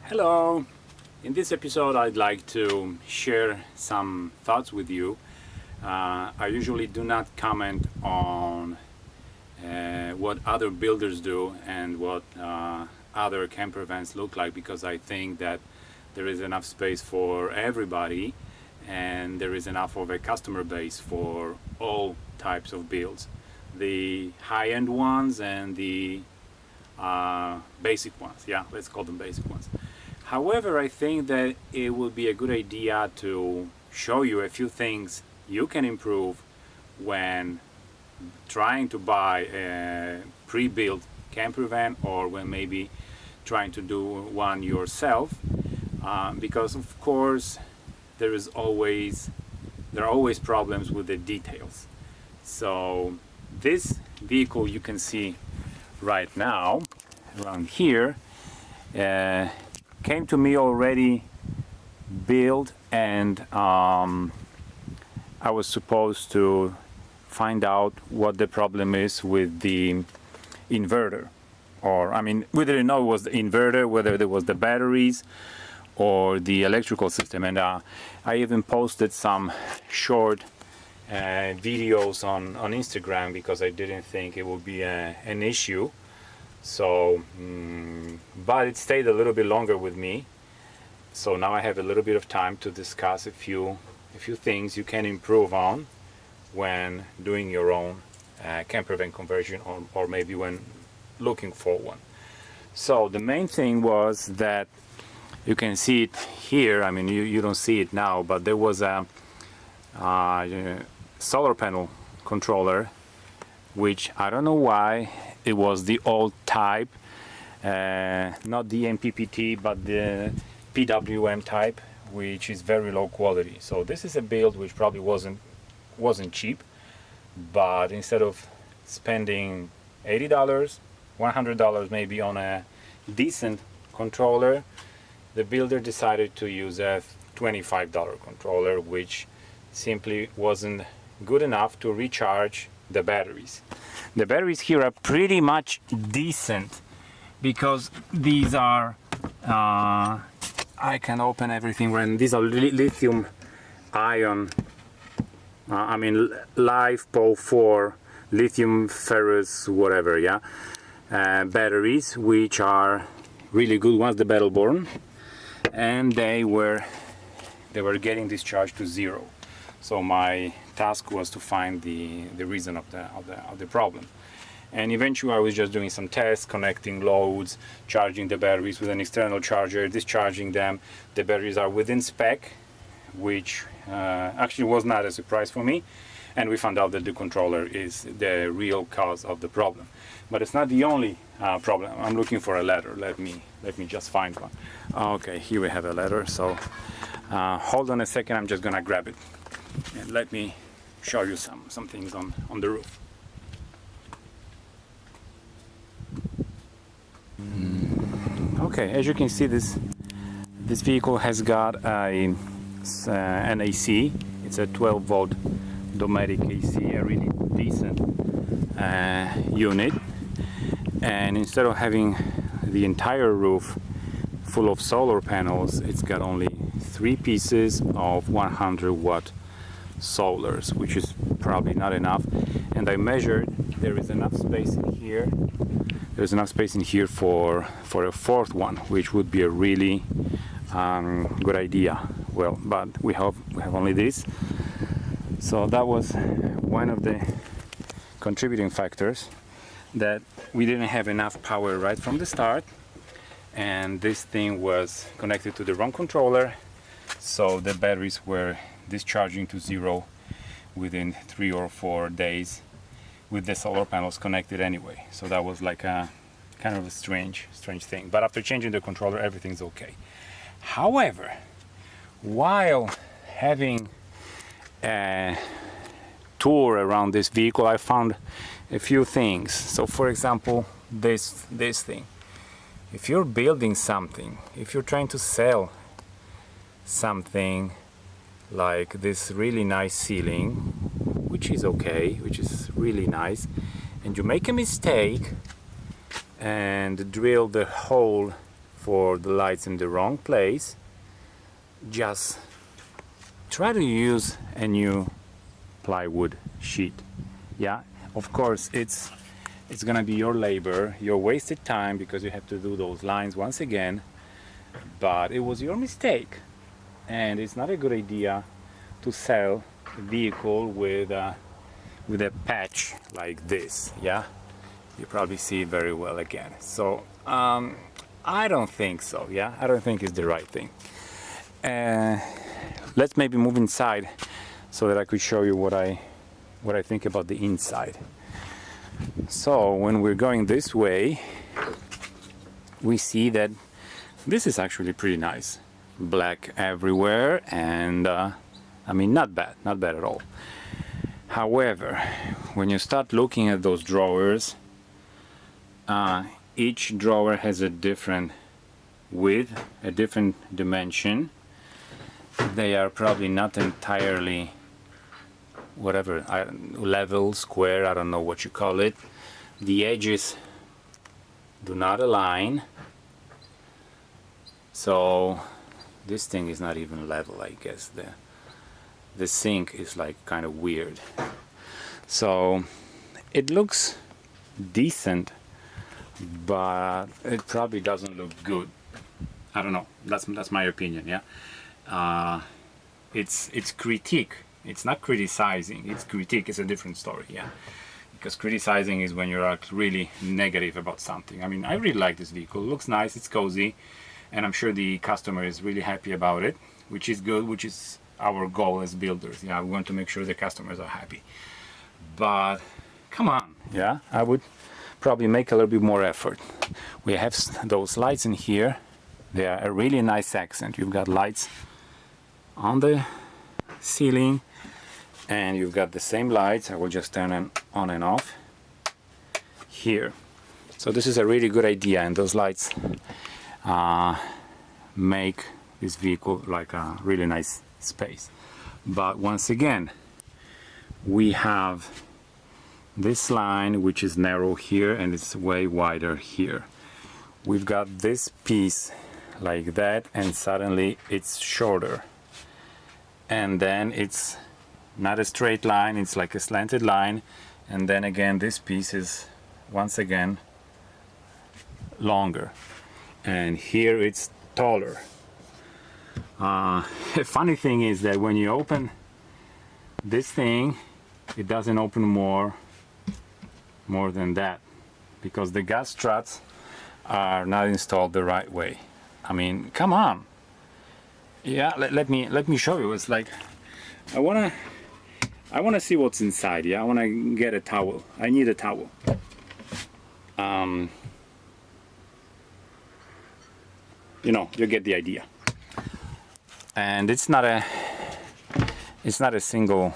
Hello! In this episode I'd like to share some thoughts with you. I usually do not comment on what other builders do and what other camper vans look like, because I think that there is enough space for everybody and there is enough of a customer base for all types of builds. The high-end ones and the basic ones. Yeah, let's call them basic ones. However, I think that it would be a good idea to show you a few things you can improve when trying to buy a pre-built camper van, or when maybe trying to do one yourself, because of course there are always problems with the details. So this vehicle you can see right now around here came to me already built, and I was supposed to find out what the problem is with the inverter, or we didn't know it was the inverter, whether it was the batteries or the electrical system. And I even posted some short videos on Instagram because I didn't think it would be an issue. So but it stayed a little bit longer with me, so now I have a little bit of time to discuss a few things you can improve on when doing your own camper van conversion, or maybe when looking for one. So the main thing was that you can see it here. You don't see it now, but there was a solar panel controller, which I don't know why it was the old type, not the MPPT but the PWM type, which is very low quality. So this is a build which probably wasn't cheap, but instead of spending $80, $100 maybe on a decent controller, the builder decided to use a $25 controller, which simply wasn't good enough to recharge the batteries. The batteries here are pretty much decent, because these are I can open everything, and these are lithium ion LiFePO 4 lithium ferrous whatever, yeah, batteries, which are really good ones, the Battleborn, and they were getting discharged to zero. So my task was to find the reason of the problem. And eventually I was just doing some tests, connecting loads, charging the batteries with an external charger, discharging them. The batteries are within spec, which actually was not a surprise for me. And we found out that the controller is the real cause of the problem. But it's not the only problem. I'm looking for a letter. Let me just find one. Okay, here we have a letter. So hold on a second, I'm just gonna grab it. And let me show you some things on the roof. Okay, as you can see, this vehicle has got an AC. It's a 12-volt Dometic AC, a really decent unit. And instead of having the entire roof full of solar panels, it's got only 3 pieces of 100-watt solars, which is probably not enough. And I measured, there is enough space in here. There's enough space in here for a 4th one, which would be a really good idea. Well, but we have only this. So that was one of the contributing factors, that we didn't have enough power right from the start, and this thing was connected to the wrong controller, so the batteries were discharging to zero within 3 or 4 days with the solar panels connected anyway. So that was like a kind of a strange thing. But after changing the controller, everything's okay. However, while having a tour around this vehicle, I found a few things. So for example, this thing. If you're building something, if you're trying to sell something like this really nice ceiling, which is okay, which is really nice, and you make a mistake and drill the hole for the lights in the wrong place, just try to use a new plywood sheet. Yeah, of course it's gonna be your labor, your wasted time, because you have to do those lines once again, but it was your mistake, and it's not a good idea to sell a vehicle with a patch like this. Yeah, you probably see it very well again. So I don't think so. Yeah, I don't think it's the right thing. Let's maybe move inside so that I could show you what I think about the inside. So when we're going this way, we see that this is actually pretty nice. Black everywhere, and I mean, not bad at all. However, when you start looking at those drawers, each drawer has a different width, a different dimension. They are probably not entirely level, square, I don't know what you call it. The edges do not align, so this thing is not even level. I guess the sink is like kind of weird, so it looks decent, but it probably doesn't look good. I don't know, that's my opinion. Yeah, it's critique. It's not criticizing, it's critique. It's a different story. Yeah, because criticizing is when you're really negative about something. I mean, I really like this vehicle. It looks nice, it's cozy, and I'm sure the customer is really happy about it, which is good, which is our goal as builders. Yeah, we want to make sure the customers are happy. But come on, yeah, I would probably make a little bit more effort. We have those lights in here. They are a really nice accent. You've got lights on the ceiling, and you've got the same lights. I will just turn them on and off here. So this is a really good idea, and those lights make this vehicle like a really nice space. But once again, we have this line which is narrow here and it's way wider here. We've got this piece like that, and suddenly it's shorter, and then it's not a straight line, it's like a slanted line, and then again this piece is once again longer, and here it's taller. The funny thing is that when you open this thing, it doesn't open more than that, because the gas struts are not installed the right way. I mean, come on. Yeah, let me show you. It's like I wanna see what's inside. Yeah, I wanna get a towel. I need a towel. You know, you get the idea. And it's not a single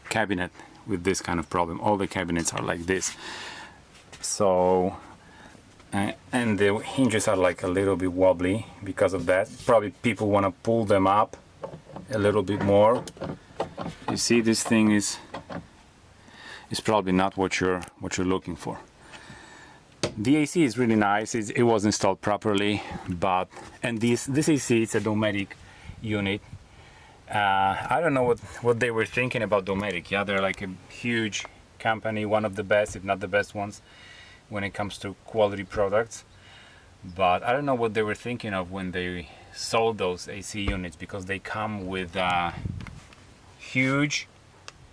cabinet with this kind of problem. All the cabinets are like this. So and the hinges are like a little bit wobbly because of that. Probably people want to pull them up a little bit more. You see, this thing is probably not what you're looking for. The AC is really nice. It was installed properly, but this AC, it's a Dometic unit. I don't know what they were thinking about Dometic. Yeah, they're like a huge company, one of the best, if not the best ones, when it comes to quality products. But I don't know what they were thinking of when they sold those AC units, because they come with a huge,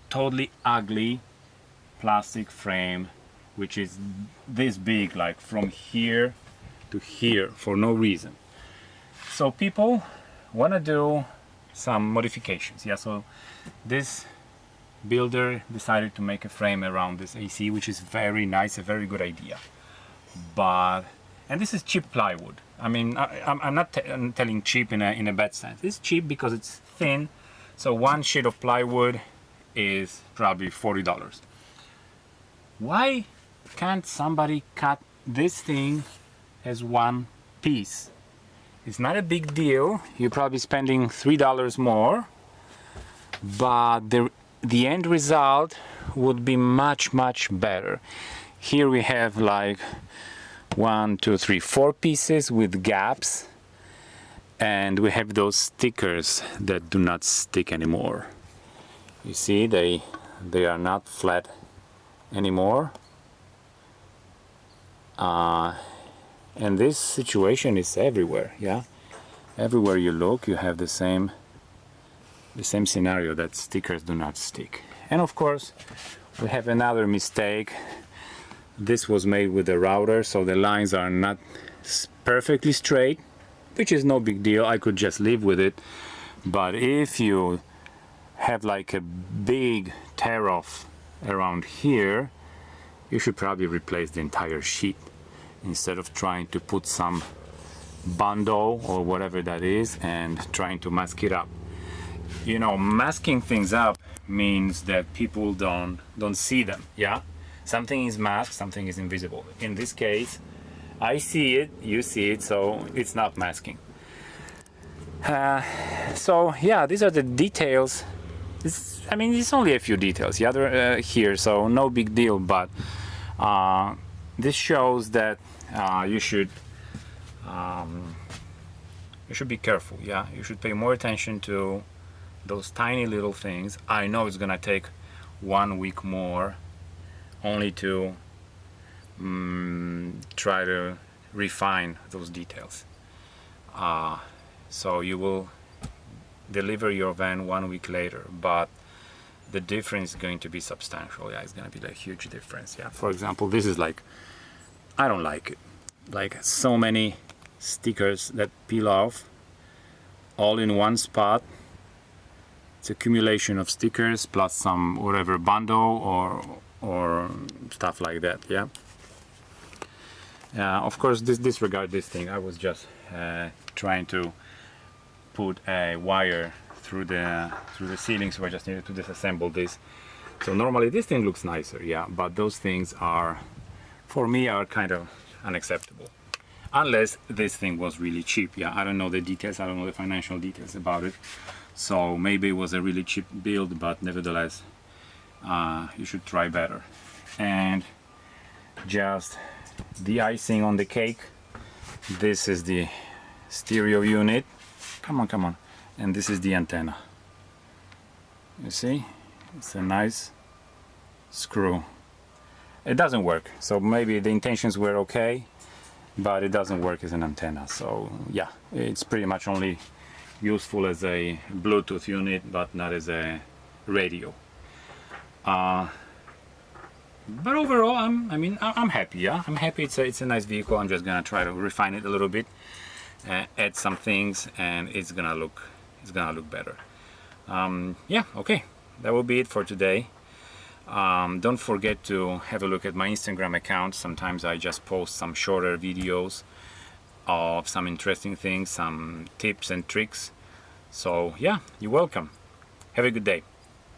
totally ugly plastic frame, which is this big, like from here to here, for no reason. So people want to do some modifications. Yeah, so this builder decided to make a frame around this AC, which is very nice, a very good idea. And this is cheap plywood. I mean, I'm not telling cheap in a bad sense. It's cheap because it's thin. So one sheet of plywood is probably $40. Why can't somebody cut this thing as one piece? It's not a big deal. You're probably spending $3 more, but the end result would be much better. Here we have like 1, 2, 3, 4 pieces with gaps, and we have those stickers that do not stick anymore. You see, they are not flat anymore, and this situation is everywhere. Yeah, everywhere you look, you have the same scenario, that stickers do not stick. And of course, we have another mistake. This was made with a router, so the lines are not perfectly straight, which is no big deal. I could just live with it. But if you have like a big tear off around here, you should probably replace the entire sheet instead of trying to put some bundle or whatever that is and trying to mask it up. You know, masking things up means that people don't see them. Yeah, something is masked, something is invisible. In this case, I see it, you see it, so it's not masking. So yeah, these are the details. I mean, it's only a few details here, so no big deal. But this shows that you should be careful. Yeah, you should pay more attention to those tiny little things. I know it's gonna take 1 week more only to try to refine those details. So you will deliver your van 1 week later, but the difference is going to be substantial. Yeah, it's gonna be like a huge difference. Yeah, for example, this is like, I don't like it. Like so many stickers that peel off all in one spot. It's accumulation of stickers plus some whatever bundle or stuff like that. Yeah. Of course, disregard this thing. I was just trying to put a wire through the ceiling, so I just needed to disassemble this. So normally this thing looks nicer, yeah, but those things are, for me, are kind of unacceptable. Unless this thing was really cheap. Yeah, I don't know the details, I don't know the financial details about it. So maybe it was a really cheap build, but nevertheless, you should try better. And just the icing on the cake, this is the stereo unit. Come on. And this is the antenna. You see? It's a nice screw. It doesn't work, so maybe the intentions were okay, but it doesn't work as an antenna. So yeah, it's pretty much only useful as a Bluetooth unit, but not as a radio. But overall, I'm happy. Yeah, I'm happy. It's a nice vehicle. I'm just gonna try to refine it a little bit, add some things, and it's gonna look better. Yeah, okay, that will be it for today. Don't forget to have a look at my Instagram account. Sometimes I just post some shorter videos of some interesting things, some tips and tricks. So yeah, you're welcome. Have a good day.